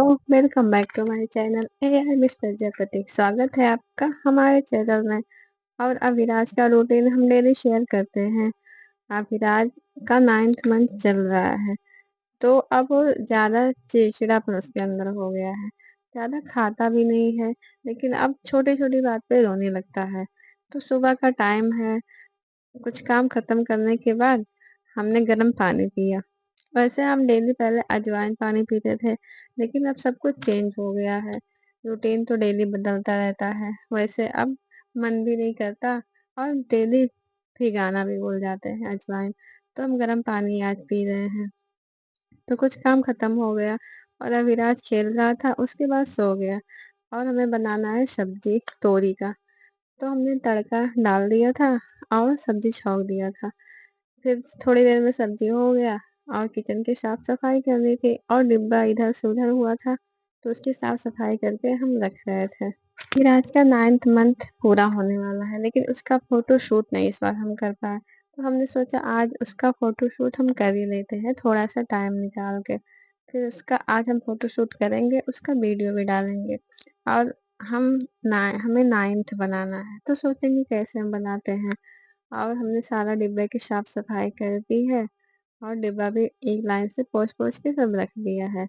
Welcome back to my channel AI miss Prajapati. स्वागत है आपका हमारे चैनल में। और अविराज का रूटीन हम डेली शेयर करते हैं। अविराज का 9th मंथ चल रहा है, तो अब वो ज्यादा चिड़चिड़ापन उसके अंदर हो गया है। ज्यादा खाता भी नहीं है, लेकिन अब छोटी छोटी बात पे रोने लगता है। तो सुबह का टाइम है, कुछ काम खत्म करने के बाद हमने गर्म पानी पिया। वैसे हम डेली पहले अजवाइन पानी पीते थे, लेकिन अब सब कुछ चेंज हो गया है। रूटीन तो डेली बदलता रहता है, वैसे अब मन भी नहीं करता और डेली भिगाना भी भूल जाते हैं अजवाइन। तो हम गर्म पानी आज पी रहे हैं। तो कुछ काम खत्म हो गया और अविराज खेल रहा था, उसके बाद सो गया। और हमें बनाना है सब्जी तोरी का। तो हमने तड़का डाल दिया था और सब्जी छौंक दिया था। फिर थोड़ी देर में सब्जी हो गया और किचन की साफ सफाई करनी थी और डिब्बा इधर से उधर हुआ था, तो उसकी साफ सफाई करके हम रख रहे थे। फिर आज का 9th मंथ पूरा होने वाला है, लेकिन उसका फोटो शूट नहीं इस बार हम कर पाए। तो हमने सोचा आज उसका फोटो शूट हम कर ही लेते हैं, थोड़ा सा टाइम निकाल के। फिर उसका आज हम फोटो शूट करेंगे, उसका वीडियो भी डालेंगे। और हमें 9th बनाना है, तो सोचेंगे कैसे हम बनाते हैं। और हमने सारा डिब्बे की साफ सफाई कर दी है और डिब्बा भी एक लाइन से पोंछ पोंछ के सब रख दिया है।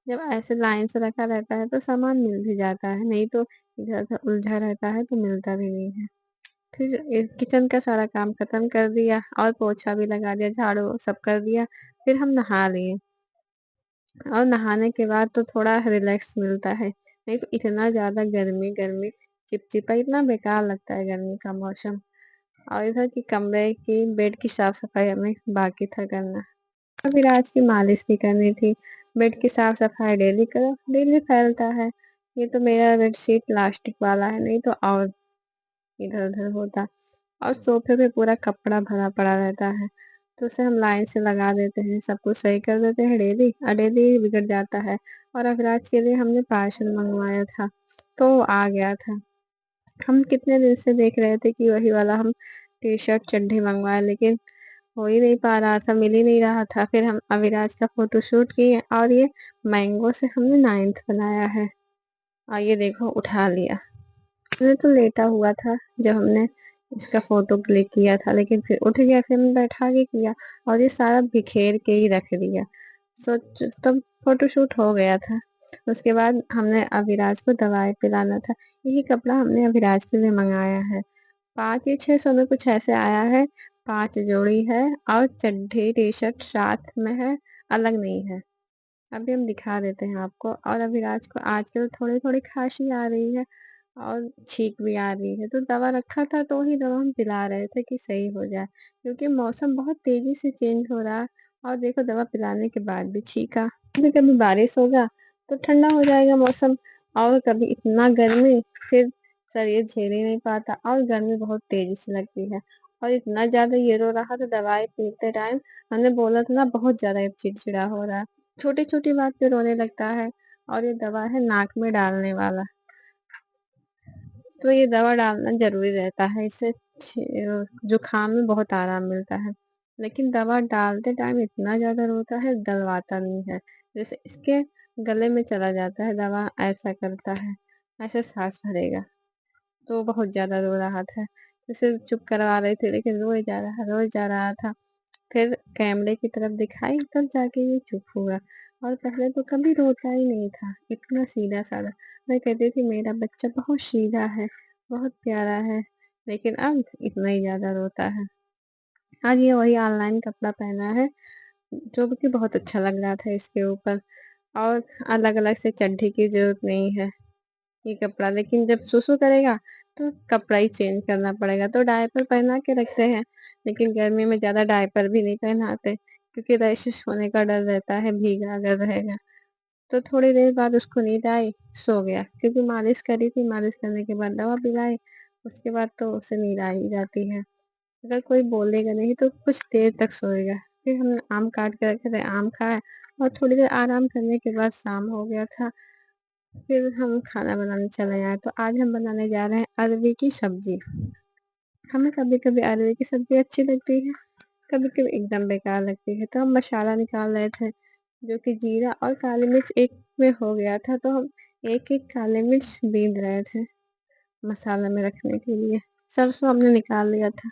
जब ऐसे लाइन से रखा रहता है तो सामान मिल भी जाता है, नहीं तो इधर उधर उलझा रहता है तो मिलता भी नहीं है। फिर किचन का सारा काम खत्म कर दिया और पोछा भी लगा दिया, झाड़ू सब कर दिया। फिर हम नहा लिए और नहाने के बाद तो थोड़ा रिलैक्स मिलता है, नहीं तो इतना ज्यादा गर्मी गर्मी चिपचिपा इतना बेकार लगता है गर्मी का मौसम। और इधर की कमरे की बेड की साफ सफाई हमें बाकी था करना। अभी राज की मालिश भी करनी थी। बेड की साफ सफाई डेली करो, डेली फैलता है। ये तो मेरा बेडशीट प्लास्टिक वाला है, नहीं तो और इधर उधर होता। और सोफे पे पूरा कपड़ा भरा पड़ा रहता है, तो उसे हम लाइन से लगा देते हैं, सब कुछ सही कर देते हैं डेली, और डेली बिगड़ जाता है। और अभिराज के लिए हमने पार्सल मंगवाया था, तो वो आ गया था। हम कितने दिन से देख रहे थे कि वही वाला हम टी शर्ट चड्ढी मंगवाए, लेकिन हो ही नहीं पा रहा था, मिल ही नहीं रहा था। फिर हम अविराज का फोटो शूट किए और ये मैंगो से हमने 9th बनाया है। और ये देखो उठा लिया। मैं तो लेटा हुआ था जब हमने इसका फोटो क्लिक किया था, लेकिन फिर उठ गया, फिर हमने बैठा के किया और ये सारा बिखेर के ही रख दिया। सोच तब फोटो शूट हो गया था। उसके बाद हमने अविराज को दवाई पिलाना था। यही कपड़ा हमने अविराज के लिए मंगाया है। 5 या 6 सौ में कुछ ऐसे आया है। 5 जोड़ी है और चड्ढी टी शर्ट साथ में है, अलग नहीं है। अभी हम दिखा देते हैं आपको। और अभिराज को आजकल थोड़ी थोड़ी खांसी आ रही है और छींक भी आ रही है, तो दवा रखा था, तो वही दवा हम पिला रहे थे कि सही हो जाए, क्योंकि मौसम बहुत तेजी से चेंज हो रहा है। और देखो दवा पिलाने के बाद भी छींका। कभी कभी बारिश होगा तो ठंडा हो जाएगा मौसम, और कभी इतना गर्मी, फिर शरीर झेल ही नहीं पाता और गर्मी बहुत तेजी से लगती है। और इतना ज्यादा ये रो रहा था दवाई पीते टाइम, हमने बोला था ना बहुत ज्यादा चिड़चिड़ा हो रहा है, छोटी छोटी बात पे रोने लगता है। और ये दवा है नाक में डालने वाला, तो ये दवा डालना जरूरी रहता है, इससे जुकाम में बहुत आराम मिलता है। लेकिन दवा डालते टाइम इतना ज्यादा रोता है, डलवाता नहीं है। जैसे इसके गले में चला जाता है दवा, ऐसा करता है, ऐसे सांस भरेगा। तो बहुत ज्यादा रो रहा था, जैसे चुप करवा रहे थे, लेकिन रोज जा रहा था। फिर कैमरे की तरफ दिखाई, तब जाके ये चुप हुआ। और पहले तो कभी रोता ही नहीं था, इतना सीधा साधा। मैं कहती थी मेरा बच्चा बहुत सीधा है, बहुत प्यारा है, लेकिन अब इतना ही ज्यादा रोता है। आज ये वही ऑनलाइन कपड़ा पहना है, जो कि बहुत अच्छा लग रहा था इसके ऊपर। और अलग अलग से चड्ढी की जरूरत नहीं है ये कपड़ा, लेकिन जब सुसु करेगा तो कपड़ा ही चेंज करना पड़ेगा, तो डायपर पहना के रखते हैं। लेकिन गर्मी में ज्यादा डायपर भी नहीं पहनाते, क्योंकि रैशेस होने का डर रहता है भीगा अगर रहेगा। तो थोड़ी देर बाद उसको नींद आई, सो गया, क्योंकि मालिश करी थी, मालिश करने के बाद दवा पिलाई, उसके बाद तो उसे नींद आ ही जाती है। अगर कोई बोलेगा नहीं तो कुछ देर तक सोएगा। फिर हमने आम काट के रखे थे, आम खाए और थोड़ी देर आराम करने के बाद शाम हो गया था। फिर हम खाना बनाने चले आए, तो आज हम बनाने जा रहे हैं अरबी की सब्जी। हमें कभी कभी अरबी की सब्जी अच्छी लगती है, कभी कभी एकदम बेकार लगती है। तो हम मसाला निकाल रहे थे, जो कि जीरा और काली मिर्च एक में हो गया था, तो हम एक एक काली मिर्च बीन रहे थे मसाला में रखने के लिए। सरसों हमने निकाल लिया था।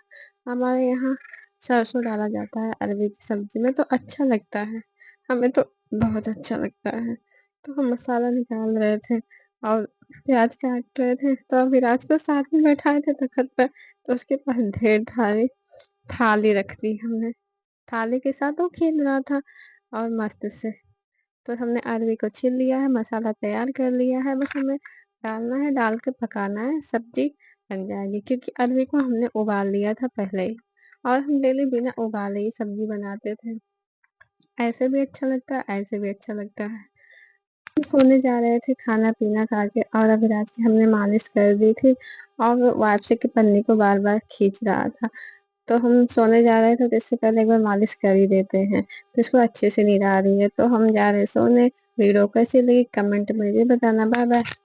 हमारे यहाँ सरसों डाला जाता है अरबी की सब्जी में, तो अच्छा लगता है, हमें तो बहुत अच्छा लगता है। तो हम मसाला निकाल रहे थे और प्याज काट रहे थे, तो अविराज को साथ में बैठाए थे तखत पर, तो उसके पास ढेर थाली थाली रख दी हमने। थाली के साथ वो खेल रहा था और मस्त से। तो हमने अरबी को छील लिया है, मसाला तैयार कर लिया है, बस हमें डालना है, डाल के पकाना है, सब्जी बन जाएगी। क्योंकि अरबी को हमने उबाल लिया था पहले ही, और हम डेली बिना उबाले ही सब्जी बनाते थे। ऐसे भी अच्छा लगता है, ऐसे भी अच्छा लगता है। हम सोने जा रहे थे खाना पीना खा के, और अभिराज की हमने मालिश कर दी थी, और वो वाइप्स की पन्नी को बार बार खींच रहा था। तो हम सोने जा रहे थे, तो इससे पहले एक बार मालिश कर ही देते हैं, तो इसको अच्छे से नींद आ रही है, तो हम जा रहे हैं सोने। वीडियो कैसी लगी कमेंट में ये बताना। Bye bye.